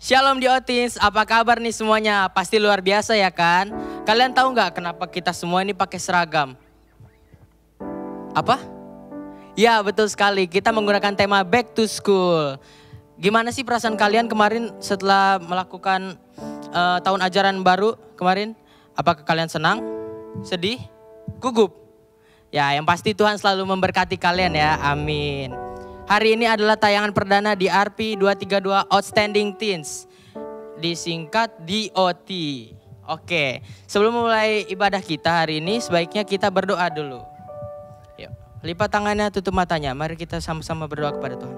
Shalom Diotins, apa kabar nih semuanya? Pasti luar biasa ya kan? Kalian tahu nggak kenapa kita semua ini pakai seragam? Apa? Ya betul sekali, kita menggunakan tema Back to School. Gimana sih perasaan kalian kemarin setelah melakukan tahun ajaran baru kemarin? Apakah kalian senang? Sedih? Gugup? Ya yang pasti Tuhan selalu memberkati kalian ya, amin. Hari ini adalah tayangan perdana di RP 232 Outstanding Teens, disingkat DOT. Oke, sebelum mulai ibadah kita hari ini sebaiknya kita berdoa dulu. Yuk, lipat tangannya, tutup matanya. Mari kita sama-sama berdoa kepada Tuhan.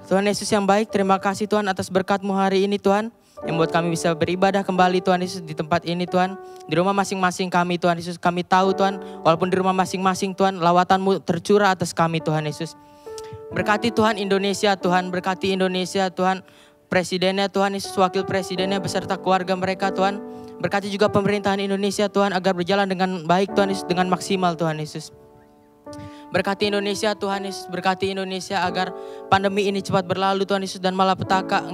Tuhan Yesus yang baik, terima kasih Tuhan atas berkat-Mu hari ini Tuhan, yang buat kami bisa beribadah kembali Tuhan Yesus di tempat ini Tuhan. Di rumah masing-masing kami Tuhan Yesus, kami tahu Tuhan, walaupun di rumah masing-masing Tuhan, lawatan-Mu tercurah atas kami Tuhan Yesus. Berkati Tuhan Indonesia Tuhan, berkati Indonesia Tuhan, presidennya Tuhan Yesus, wakil presidennya beserta keluarga mereka Tuhan. Berkati juga pemerintahan Indonesia Tuhan agar berjalan dengan baik Tuhan Yesus, dengan maksimal Tuhan Yesus. Berkati Indonesia Tuhan Yesus, berkati Indonesia agar pandemi ini cepat berlalu Tuhan Yesus, dan malapetaka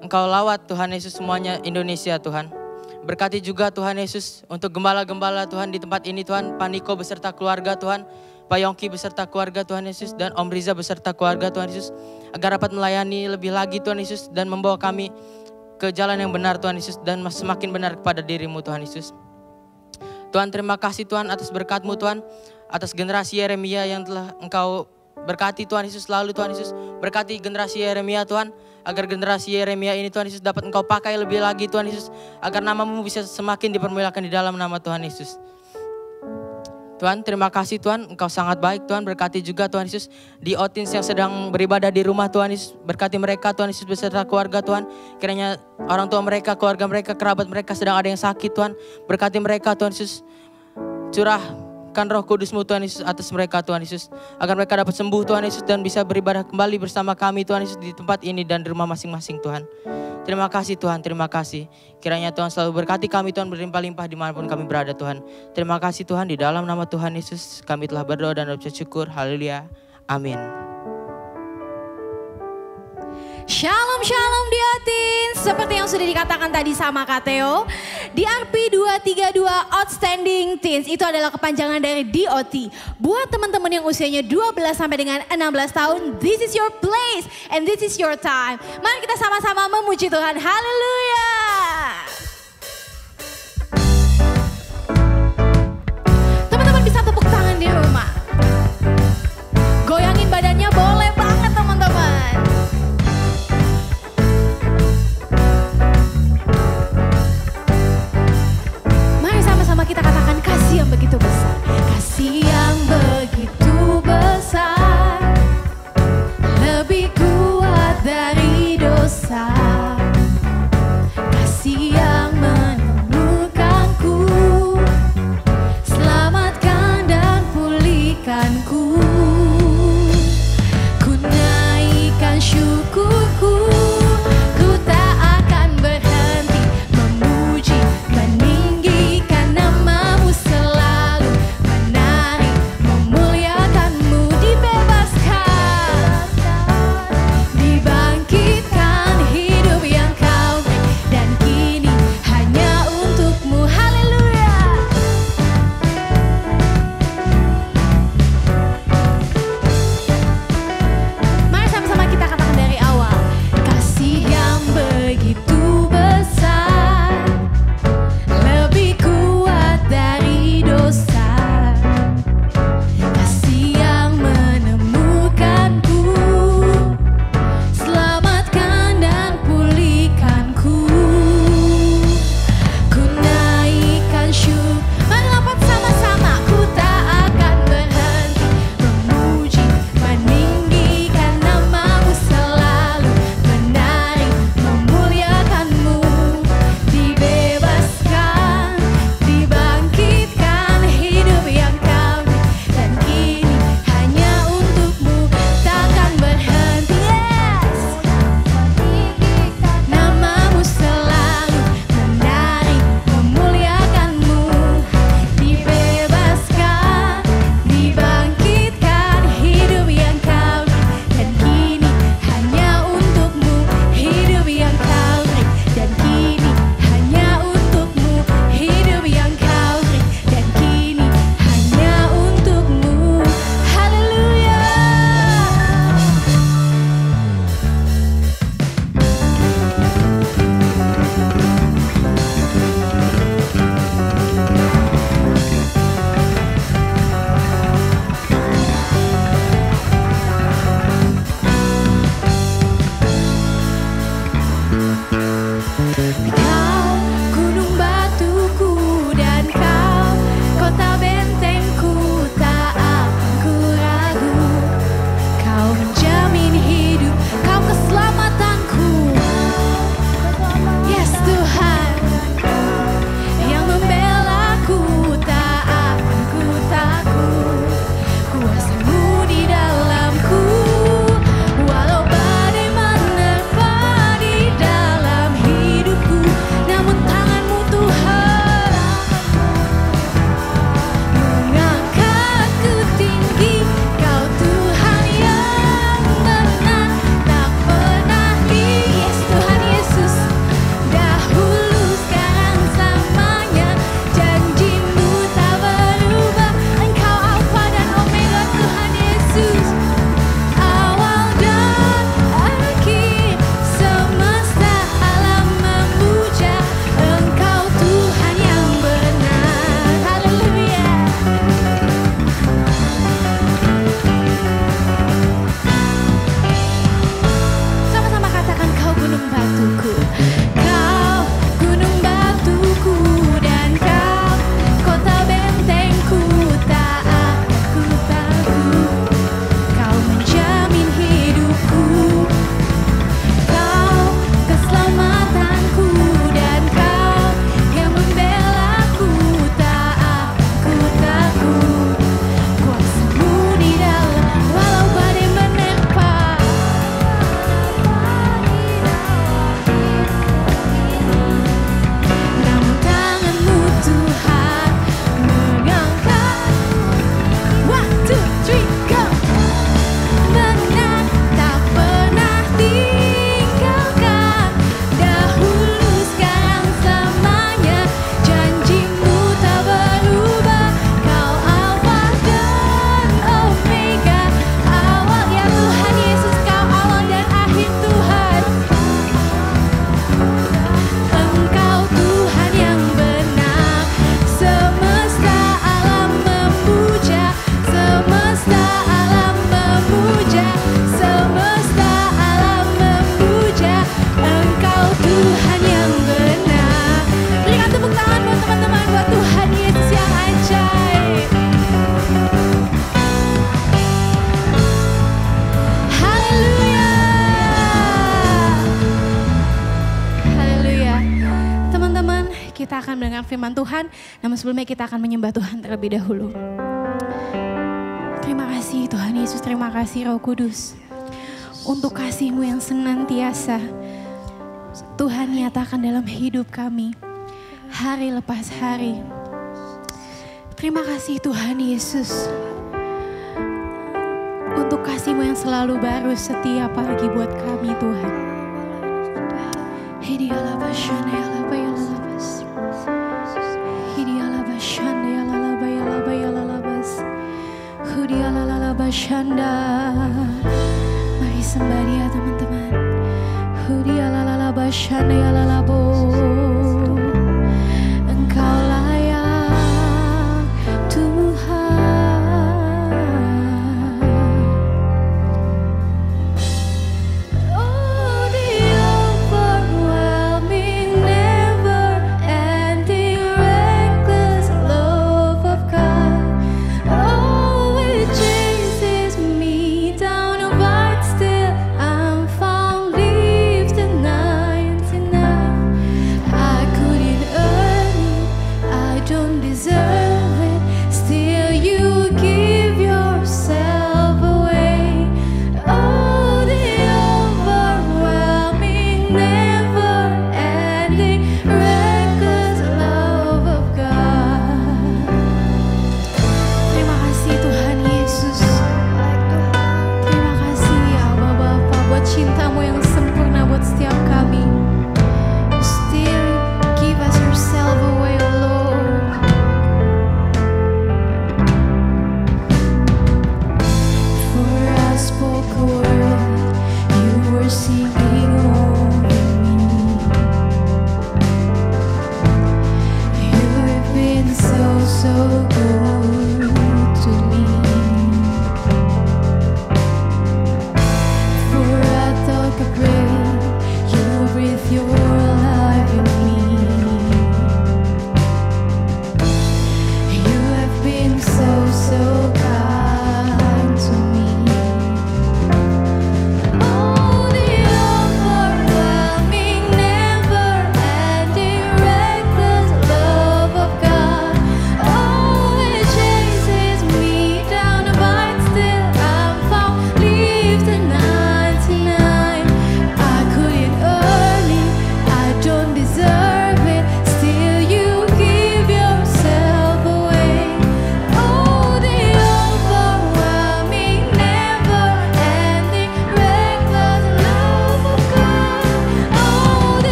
Engkau lawat Tuhan Yesus semuanya Indonesia Tuhan. Berkati juga Tuhan Yesus untuk gembala-gembala Tuhan di tempat ini Tuhan, Pak Niko beserta keluarga Tuhan, Pak Yongki beserta keluarga Tuhan Yesus, dan Om Riza beserta keluarga Tuhan Yesus, agar dapat melayani lebih lagi Tuhan Yesus dan membawa kami ke jalan yang benar Tuhan Yesus, dan semakin benar kepada diri-Mu Tuhan Yesus. Tuhan terima kasih Tuhan atas berkat-Mu Tuhan, atas generasi Yeremia yang telah Engkau berkati Tuhan Yesus selalu Tuhan Yesus. Berkati generasi Yeremia Tuhan, agar generasi Yeremia ini Tuhan Yesus dapat Engkau pakai lebih lagi Tuhan Yesus, agar nama-Mu bisa semakin dipermuliakan di dalam nama Tuhan Yesus. Tuhan terima kasih Tuhan, Engkau sangat baik Tuhan. Berkati juga Tuhan Yesus di Otins yang sedang beribadah di rumah Tuhan Yesus. Berkati mereka Tuhan Yesus beserta keluarga Tuhan. Kiranya orang tua mereka, keluarga mereka, kerabat mereka sedang ada yang sakit Tuhan. Berkati mereka Tuhan Yesus. Curahkan Roh Kudus-Mu Tuhan Yesus atas mereka Tuhan Yesus, agar mereka dapat sembuh Tuhan Yesus dan bisa beribadah kembali bersama kami Tuhan Yesus di tempat ini dan di rumah masing-masing Tuhan. Terima kasih Tuhan, terima kasih. Kiranya Tuhan selalu berkati kami Tuhan, berlimpah-limpah dimanapun kami berada Tuhan. Terima kasih Tuhan, di dalam nama Tuhan Yesus kami telah berdoa dan berucap syukur. Haleluya, amin. Shalom shalom Diotins. Seperti yang sudah dikatakan tadi sama Kak Theo, di RP 232 Outstanding Teens itu adalah kepanjangan dari DOT. Buat teman-teman yang usianya 12 sampai dengan 16 tahun, this is your place and this is your time. Mari kita sama-sama memuji Tuhan. Haleluya. Teman-teman bisa tepuk tangan di rumah. Goyangin badannya boleh banget teman-teman. Kita katakan kasih yang begitu besar, kasih yang begitu besar, lebih kuat dari dosa, kasih yang menemukanku, selamatkan dan pulihkanku, ku naikkan syukurku. mendengar firman Tuhan. Namun sebelumnya kita akan menyembah Tuhan terlebih dahulu. Terima kasih Tuhan Yesus, terima kasih Roh Kudus. Untuk kasih-Mu yang senantiasa Tuhan nyatakan dalam hidup kami. Hari lepas hari. Terima kasih Tuhan Yesus. Untuk kasih-Mu yang selalu baru setiap pagi buat kami Tuhan. Mari sembah Dia teman-teman. Engkau layak Tuhan. Oh, the overwhelming, never-ending, reckless love of God. Oh, it chases me down, but still I'm found, leaves the 99.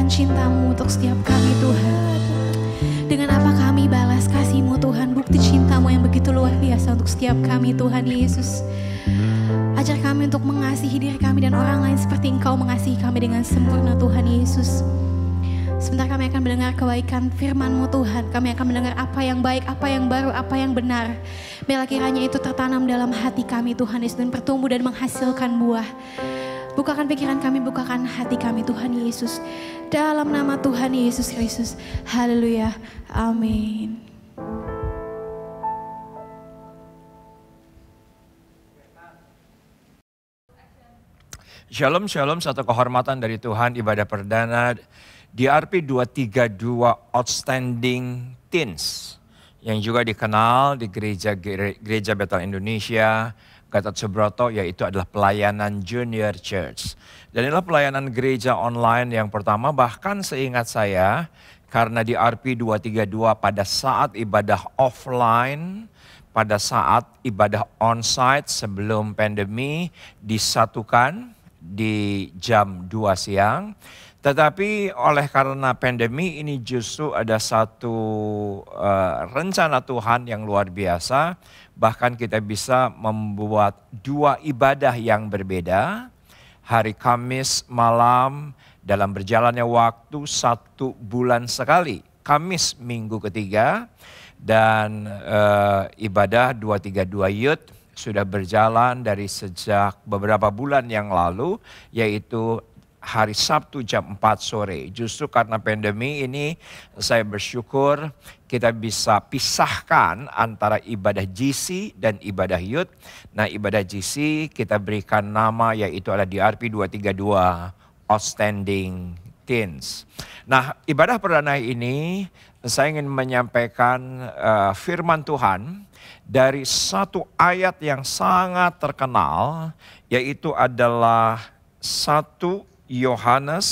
menunjukkan cinta-Mu untuk setiap kami Tuhan. Dengan apa kami balas kasih-Mu Tuhan, bukti cinta-Mu yang begitu luar biasa untuk setiap kami Tuhan Yesus. Ajar kami untuk mengasihi diri kami dan orang lain seperti Engkau mengasihi kami dengan sempurna Tuhan Yesus. Sebentar kami akan mendengar kebaikan firman-Mu Tuhan. Kami akan mendengar apa yang baik, apa yang baru, apa yang benar. Biarlah kiranya itu tertanam dalam hati kami Tuhan Yesus dan bertumbuh dan menghasilkan buah. Bukakan pikiran kami, bukakan hati kami Tuhan Yesus. Dalam nama Tuhan Yesus Kristus. Haleluya. Amin. Shalom, shalom, satu kehormatan dari Tuhan, ibadah perdana DRP 232 Outstanding Teens yang juga dikenal di Gereja Bethel Indonesia, Gatot Subroto, yaitu adalah pelayanan Junior Church. Dan inilah pelayanan gereja online yang pertama, bahkan seingat saya, karena di RP 232 pada saat ibadah offline, pada saat ibadah onsite sebelum pandemi disatukan di jam 2 siang. Tetapi oleh karena pandemi ini justru ada satu rencana Tuhan yang luar biasa. Bahkan kita bisa membuat dua ibadah yang berbeda. Hari Kamis malam dalam berjalannya waktu 1 bulan sekali. Kamis minggu ketiga dan ibadah 232 Youth sudah berjalan dari sejak beberapa bulan yang lalu, yaitu hari Sabtu jam 4 sore. Justru karena pandemi ini saya bersyukur kita bisa pisahkan antara ibadah GC dan ibadah Youth. Nah, ibadah GC kita berikan nama yaitu adalah DRP 232 Outstanding Teens. Nah, ibadah perdana ini saya ingin menyampaikan firman Tuhan dari satu ayat yang sangat terkenal, yaitu adalah 1 Yohanes,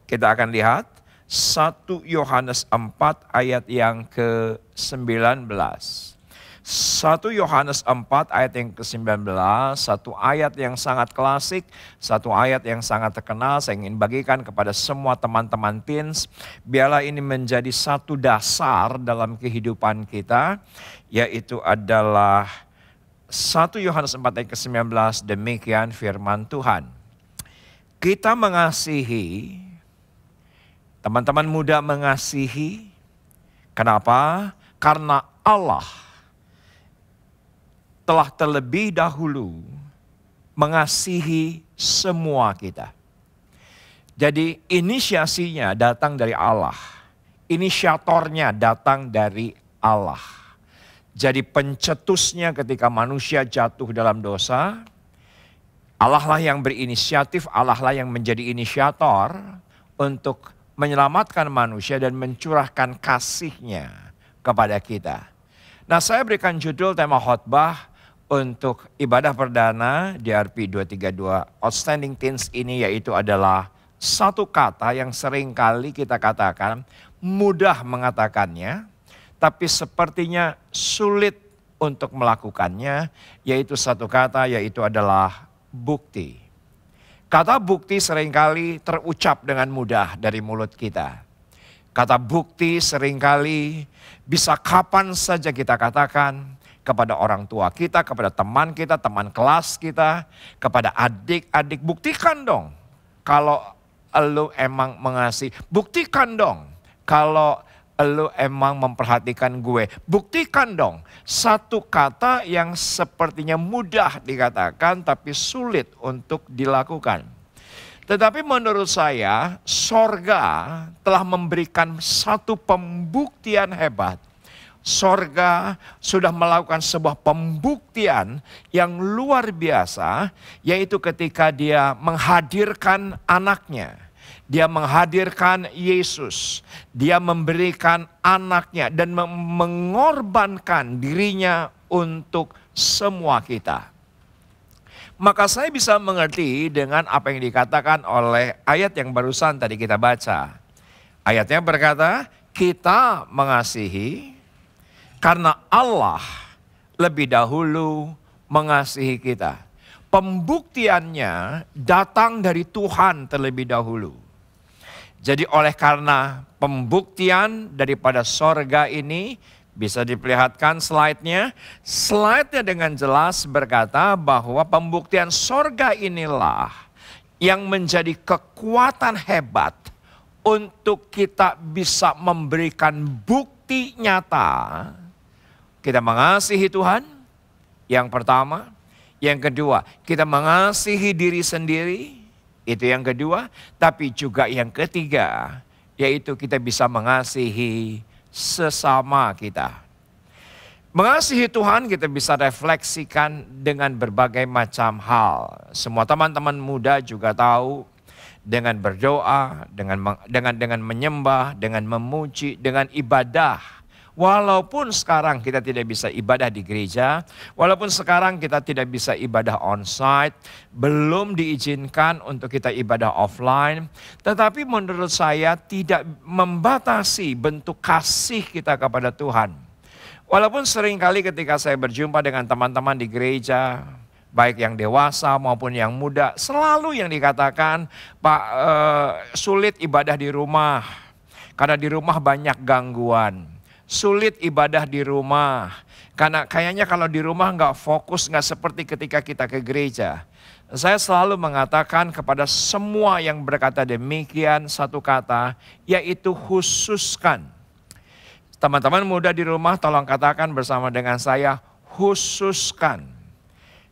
kita akan lihat 1 Yohanes 4 ayat yang ke-19. 1 Yohanes 4 ayat yang ke-19, satu ayat yang sangat klasik, satu ayat yang sangat terkenal. Saya ingin bagikan kepada semua teman-teman teens, biarlah ini menjadi satu dasar dalam kehidupan kita, yaitu adalah 1 Yohanes 4 ayat ke-19, demikian firman Tuhan. Kita mengasihi, teman-teman muda mengasihi, kenapa? Karena Allah telah terlebih dahulu mengasihi semua kita. Jadi inisiasinya datang dari Allah, inisiatornya datang dari Allah. Jadi pencetusnya ketika manusia jatuh dalam dosa, Allah lah yang berinisiatif, Allah lah yang menjadi inisiator untuk menyelamatkan manusia dan mencurahkan kasih-Nya kepada kita. Nah, saya berikan judul tema khotbah untuk ibadah perdana DRP 232 Outstanding Teens ini, yaitu adalah satu kata yang sering kali kita katakan, mudah mengatakannya, tapi sepertinya sulit untuk melakukannya, yaitu satu kata, yaitu adalah bukti. Kata bukti seringkali terucap dengan mudah dari mulut kita. Kata bukti seringkali bisa kapan saja kita katakan kepada orang tua kita, kepada teman kita, teman kelas kita, kepada adik-adik. Buktikan dong kalau lu emang mengasihi. Buktikan dong kalau lu emang memperhatikan gue. Buktikan dong. Satu kata yang sepertinya mudah dikatakan tapi sulit untuk dilakukan. Tetapi menurut saya, sorga telah memberikan satu pembuktian hebat. Sorga sudah melakukan sebuah pembuktian yang luar biasa, yaitu ketika dia menghadirkan anaknya. Dia menghadirkan Yesus, dia memberikan anaknya dan mengorbankan dirinya untuk semua kita. Maka saya bisa mengerti dengan apa yang dikatakan oleh ayat yang barusan tadi kita baca. Ayatnya berkata, kita mengasihi karena Allah lebih dahulu mengasihi kita. Pembuktiannya datang dari Tuhan terlebih dahulu. Jadi oleh karena pembuktian daripada sorga ini, bisa diperlihatkan slide-nya. Slide-nya dengan jelas berkata bahwa pembuktian sorga inilah yang menjadi kekuatan hebat untuk kita bisa memberikan bukti nyata. Kita mengasihi Tuhan, yang pertama. Yang kedua, kita mengasihi diri sendiri, itu yang kedua. Tapi juga yang ketiga, yaitu kita bisa mengasihi sesama kita. Mengasihi Tuhan kita bisa refleksikan dengan berbagai macam hal. Semua teman-teman muda juga tahu, dengan berdoa, dengan menyembah, dengan memuji, dengan ibadah. Walaupun sekarang kita tidak bisa ibadah di gereja, walaupun sekarang kita tidak bisa ibadah onsite, belum diizinkan untuk kita ibadah offline, tetapi menurut saya tidak membatasi bentuk kasih kita kepada Tuhan. Walaupun seringkali ketika saya berjumpa dengan teman-teman di gereja, baik yang dewasa maupun yang muda, selalu yang dikatakan, Pak, sulit ibadah di rumah, karena di rumah banyak gangguan. Sulit ibadah di rumah, karena kayaknya kalau di rumah nggak fokus, nggak seperti ketika kita ke gereja. Saya selalu mengatakan kepada semua yang berkata demikian satu kata, yaitu khususkan. Teman-teman muda di rumah tolong katakan bersama dengan saya, khususkan.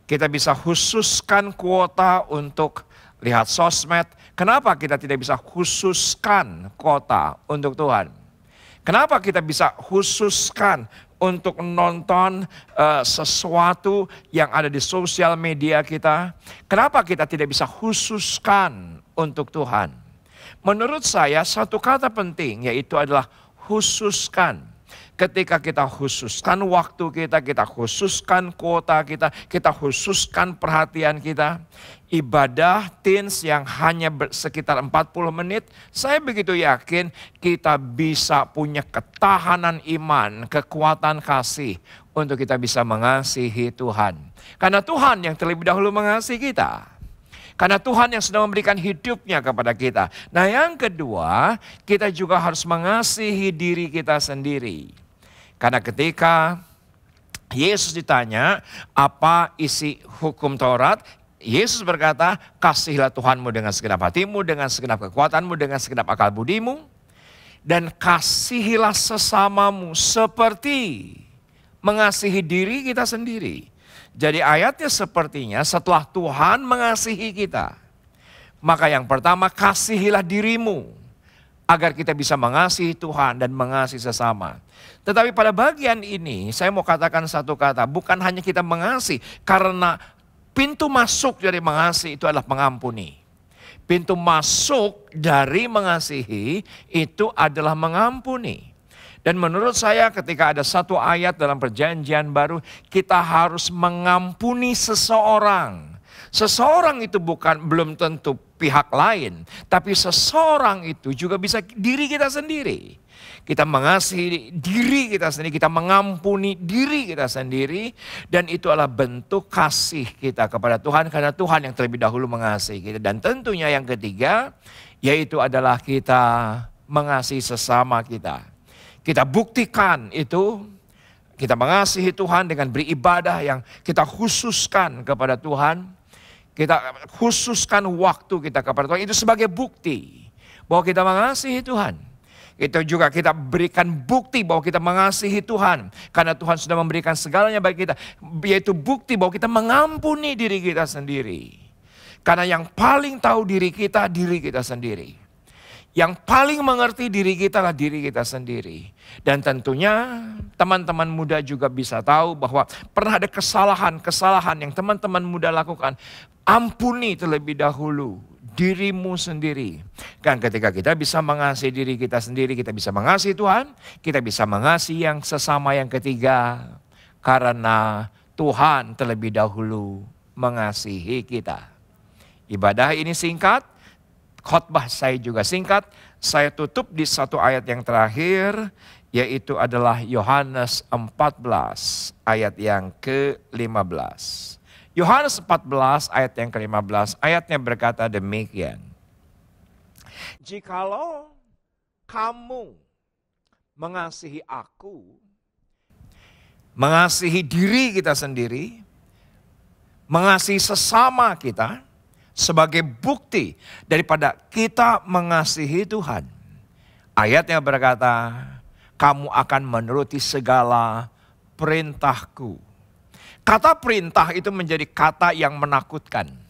Kita bisa khususkan kuota untuk lihat sosmed. Kenapa kita tidak bisa khususkan kuota untuk Tuhan? Kenapa kita bisa khususkan untuk nonton sesuatu yang ada di sosial media kita? Kenapa kita tidak bisa khususkan untuk Tuhan? Menurut saya satu kata penting yaitu adalah khususkan. Ketika kita khususkan waktu kita, kita khususkan kuota kita khususkan perhatian kita. Ibadah teens yang hanya sekitar 40 menit, saya begitu yakin kita bisa punya ketahanan iman, kekuatan kasih untuk kita bisa mengasihi Tuhan. Karena Tuhan yang terlebih dahulu mengasihi kita. Karena Tuhan yang sudah memberikan hidupnya kepada kita. Nah yang kedua, kita juga harus mengasihi diri kita sendiri. Karena ketika Yesus ditanya apa isi hukum Taurat, Yesus berkata, kasihilah Tuhanmu dengan segenap hatimu, dengan segenap kekuatanmu, dengan segenap akal budimu. Dan kasihilah sesamamu seperti mengasihi diri kita sendiri. Jadi ayatnya sepertinya setelah Tuhan mengasihi kita, maka yang pertama kasihilah dirimu agar kita bisa mengasihi Tuhan dan mengasihi sesama. Tetapi pada bagian ini saya mau katakan satu kata, bukan hanya kita mengasihi, karena pintu masuk dari mengasihi itu adalah mengampuni. Pintu masuk dari mengasihi itu adalah mengampuni. Dan menurut saya ketika ada satu ayat dalam perjanjian baru, kita harus mengampuni seseorang. Seseorang itu belum tentu pihak lain, tapi seseorang itu juga bisa diri kita sendiri. Kita mengasihi diri kita sendiri, kita mengampuni diri kita sendiri. Dan itu adalah bentuk kasih kita kepada Tuhan, karena Tuhan yang terlebih dahulu mengasihi kita. Dan tentunya yang ketiga, yaitu adalah kita mengasihi sesama kita. Kita buktikan itu, kita mengasihi Tuhan dengan beribadah yang kita khususkan kepada Tuhan. Kita khususkan waktu kita kepada Tuhan, itu sebagai bukti bahwa kita mengasihi Tuhan. Itu juga kita berikan bukti bahwa kita mengasihi Tuhan. Karena Tuhan sudah memberikan segalanya bagi kita. Yaitu bukti bahwa kita mengampuni diri kita sendiri. Karena yang paling tahu diri kita sendiri. Yang paling mengerti diri kita adalah diri kita sendiri. Dan tentunya teman-teman muda juga bisa tahu bahwa pernah ada kesalahan yang teman-teman muda lakukan. Ampuni terlebih dahulu dirimu sendiri. Kan ketika kita bisa mengasihi diri kita sendiri, kita bisa mengasihi Tuhan, kita bisa mengasihi yang sesama yang ketiga. Karena Tuhan terlebih dahulu mengasihi kita. Ibadah ini singkat, khotbah saya juga singkat. Saya tutup di satu ayat yang terakhir, yaitu adalah Yohanes 14 ayat yang ke-15. Yohanes 14 ayat yang ke-15, ayatnya berkata demikian. jikalau kamu mengasihi aku, mengasihi diri kita sendiri, mengasihi sesama kita sebagai bukti daripada kita mengasihi Tuhan. Ayatnya berkata, kamu akan menuruti segala perintahku. Kata perintah itu menjadi kata yang menakutkan.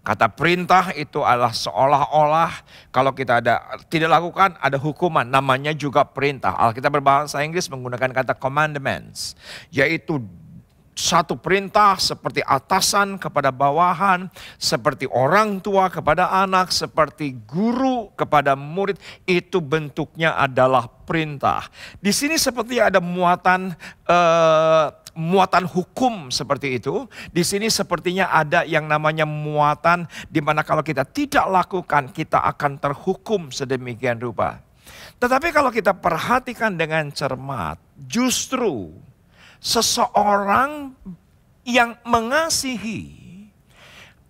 Kata perintah itu adalah seolah-olah kalau kita tidak lakukan ada hukuman, namanya juga perintah. Alkitab berbahasa Inggris menggunakan kata commandments, yaitu satu perintah seperti atasan kepada bawahan, seperti orang tua kepada anak, seperti guru kepada murid, itu bentuknya adalah perintah. Di sini seperti ada muatan hukum seperti itu. Di sini sepertinya ada yang namanya muatan di mana kalau kita tidak lakukan kita akan terhukum sedemikian rupa. Tetapi kalau kita perhatikan dengan cermat, justru seseorang yang mengasihi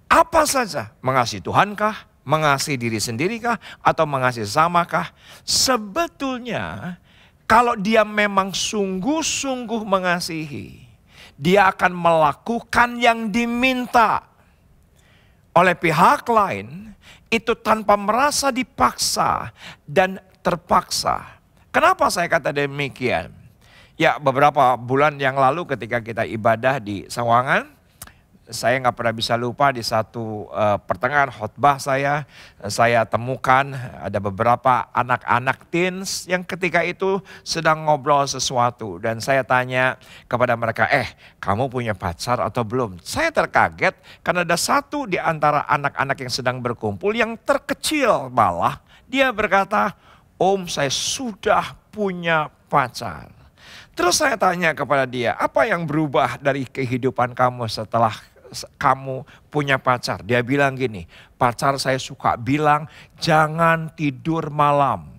apa saja, mengasihi Tuhankah, mengasihi diri sendiri kah, atau mengasihi samakah, sebetulnya kalau dia memang sungguh-sungguh mengasihi, dia akan melakukan yang diminta oleh pihak lain itu tanpa merasa dipaksa dan terpaksa. Kenapa saya kata demikian? Ya, beberapa bulan yang lalu ketika kita ibadah di Sawangan, saya nggak pernah bisa lupa di satu pertengahan khotbah saya temukan ada beberapa anak-anak teens yang ketika itu sedang ngobrol sesuatu. Dan saya tanya kepada mereka, kamu punya pacar atau belum? Saya terkaget karena ada satu di antara anak-anak yang sedang berkumpul yang terkecil malah. Dia berkata, Om, saya sudah punya pacar. Terus saya tanya kepada dia, apa yang berubah dari kehidupan kamu setelah kamu punya pacar? Dia bilang gini, pacar saya suka bilang, jangan tidur malam,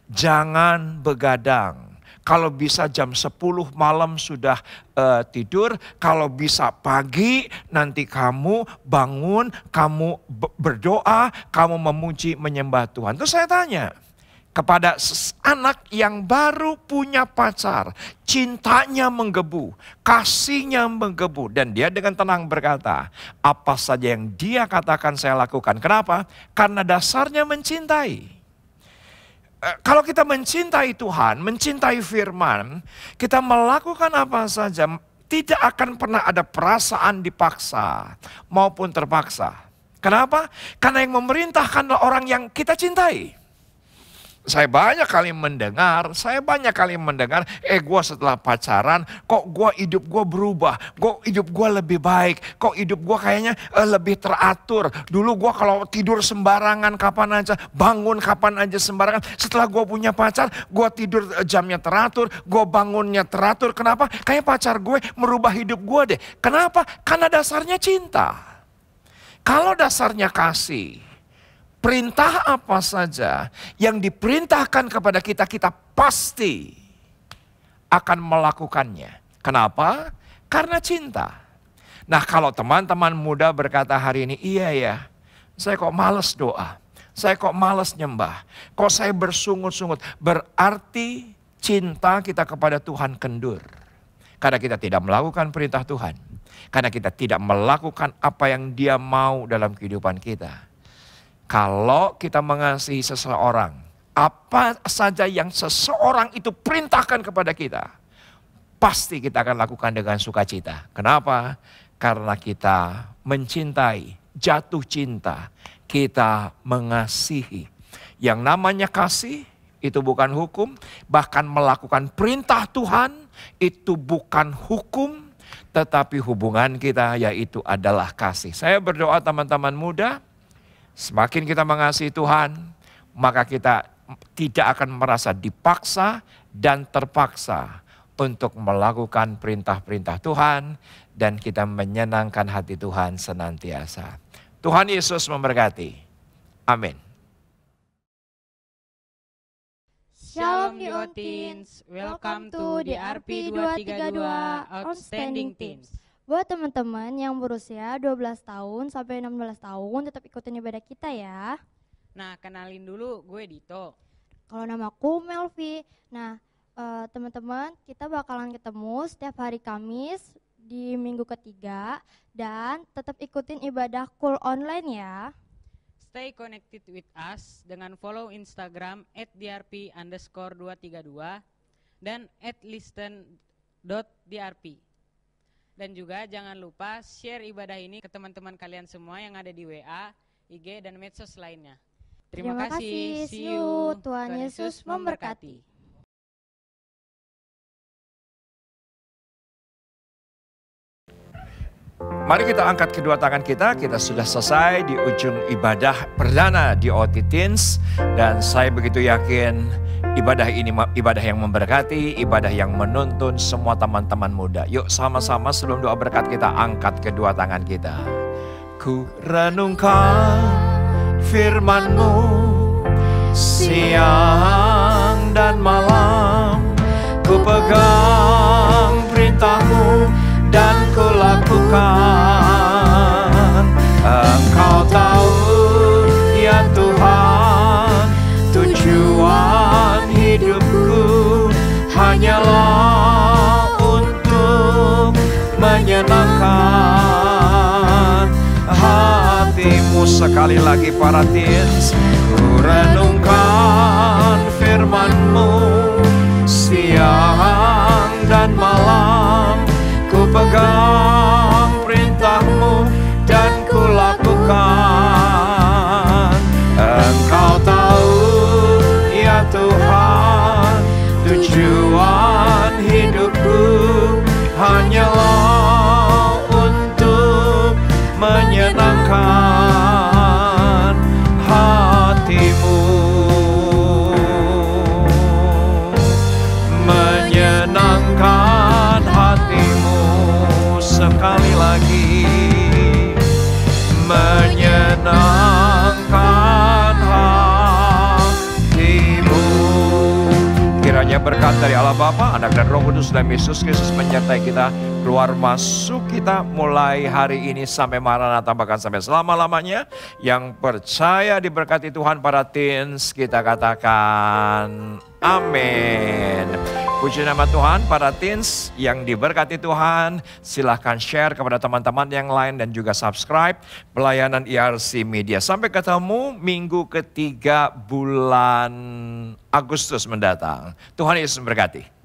jangan begadang. Kalau bisa jam 10 malam sudah tidur, kalau bisa pagi nanti kamu bangun, kamu berdoa, kamu memuji menyembah Tuhan. Terus saya tanya, kepada anak yang baru punya pacar, cintanya menggebu, kasihnya menggebu. Dan dia dengan tenang berkata, apa saja yang dia katakan saya lakukan. Kenapa? Karena dasarnya mencintai. Kalau kita mencintai Tuhan, mencintai firman, kita melakukan apa saja, tidak akan pernah ada perasaan dipaksa maupun terpaksa. Kenapa? Karena yang memerintahkan orang yang kita cintai. Saya banyak kali mendengar, gue setelah pacaran, kok gue hidup gue berubah, kok hidup gue lebih baik, kok hidup gue kayaknya lebih teratur. Dulu gue kalau tidur sembarangan kapan aja, bangun kapan aja sembarangan. Setelah gue punya pacar, gue tidur jamnya teratur, gue bangunnya teratur. Kenapa? Kayak pacar gue merubah hidup gue deh. Kenapa? Karena dasarnya cinta. Kalau dasarnya kasih, perintah apa saja yang diperintahkan kepada kita, kita pasti akan melakukannya. Kenapa? Karena cinta. Nah, kalau teman-teman muda berkata hari ini, iya ya, saya kok males doa, saya kok males nyembah, kok saya bersungut-sungut. Berarti cinta kita kepada Tuhan kendur. Karena kita tidak melakukan perintah Tuhan. Karena kita tidak melakukan apa yang Dia mau dalam kehidupan kita. Kalau kita mengasihi seseorang, apa saja yang seseorang itu perintahkan kepada kita, pasti kita akan lakukan dengan sukacita. Kenapa? Karena kita mencintai, jatuh cinta, kita mengasihi. Yang namanya kasih itu bukan hukum, bahkan melakukan perintah Tuhan itu bukan hukum, tetapi hubungan kita yaitu adalah kasih. Saya berdoa teman-teman muda, semakin kita mengasihi Tuhan, maka kita tidak akan merasa dipaksa dan terpaksa untuk melakukan perintah-perintah Tuhan, dan kita menyenangkan hati Tuhan senantiasa. Tuhan Yesus memberkati. Amin. Shalom New Teens, welcome to the RP 232 Outstanding Teens. Buat teman-teman yang berusia 12 tahun sampai 16 tahun tetap ikutin ibadah kita ya. Nah, kenalin dulu, gue Dito. Kalau namaku Melvi. Nah, teman-teman, kita bakalan ketemu setiap hari Kamis di minggu ketiga dan tetap ikutin ibadah Cool online ya. Stay connected with us dengan follow Instagram @drp_232 dan @listen.drp. Dan juga jangan lupa share ibadah ini ke teman-teman kalian semua yang ada di WA, IG, dan medsos lainnya. Terima kasih. See you. Tuhan Yesus memberkati. Mari kita angkat kedua tangan kita sudah selesai di ujung ibadah perdana di OT Teens. Dan saya begitu yakin ibadah ini ibadah yang memberkati, ibadah yang menuntun semua teman-teman muda. Yuk sama-sama sebelum doa berkat kita angkat kedua tangan kita. Ku renungkan firman-Mu siang dan malam, ku pegang perintah-Mu dan ku lakukan. Engkau tahu ya Tuhan, tujuan hidupku hanyalah untuk menyenangkan hati-Mu. Sekali lagi para teens, ku renungkan firman-Mu siang dan malam, ku pegang perintah-Mu dan ku lakukan. Engkau tahu ya Tuhan, tujuan hidupku hanyalah untuk menyenangkan hati-Mu. Menyenangkan hati-Mu. Sekali lagi, menyenangkan hati-Mu. Kiranya berkat dari Allah Bapa, Anak dan Roh Kudus dan Yesus Kristus menyertai kita, keluar masuk kita mulai hari ini sampai Maranatha, bahkan sampai selama-lamanya. Yang percaya diberkati Tuhan para teens, kita katakan amin. Puji nama Tuhan, para teens yang diberkati Tuhan, silahkan share kepada teman-teman yang lain dan juga subscribe pelayanan IRC Media. Sampai ketemu minggu ketiga bulan Agustus mendatang. Tuhan Yesus memberkati.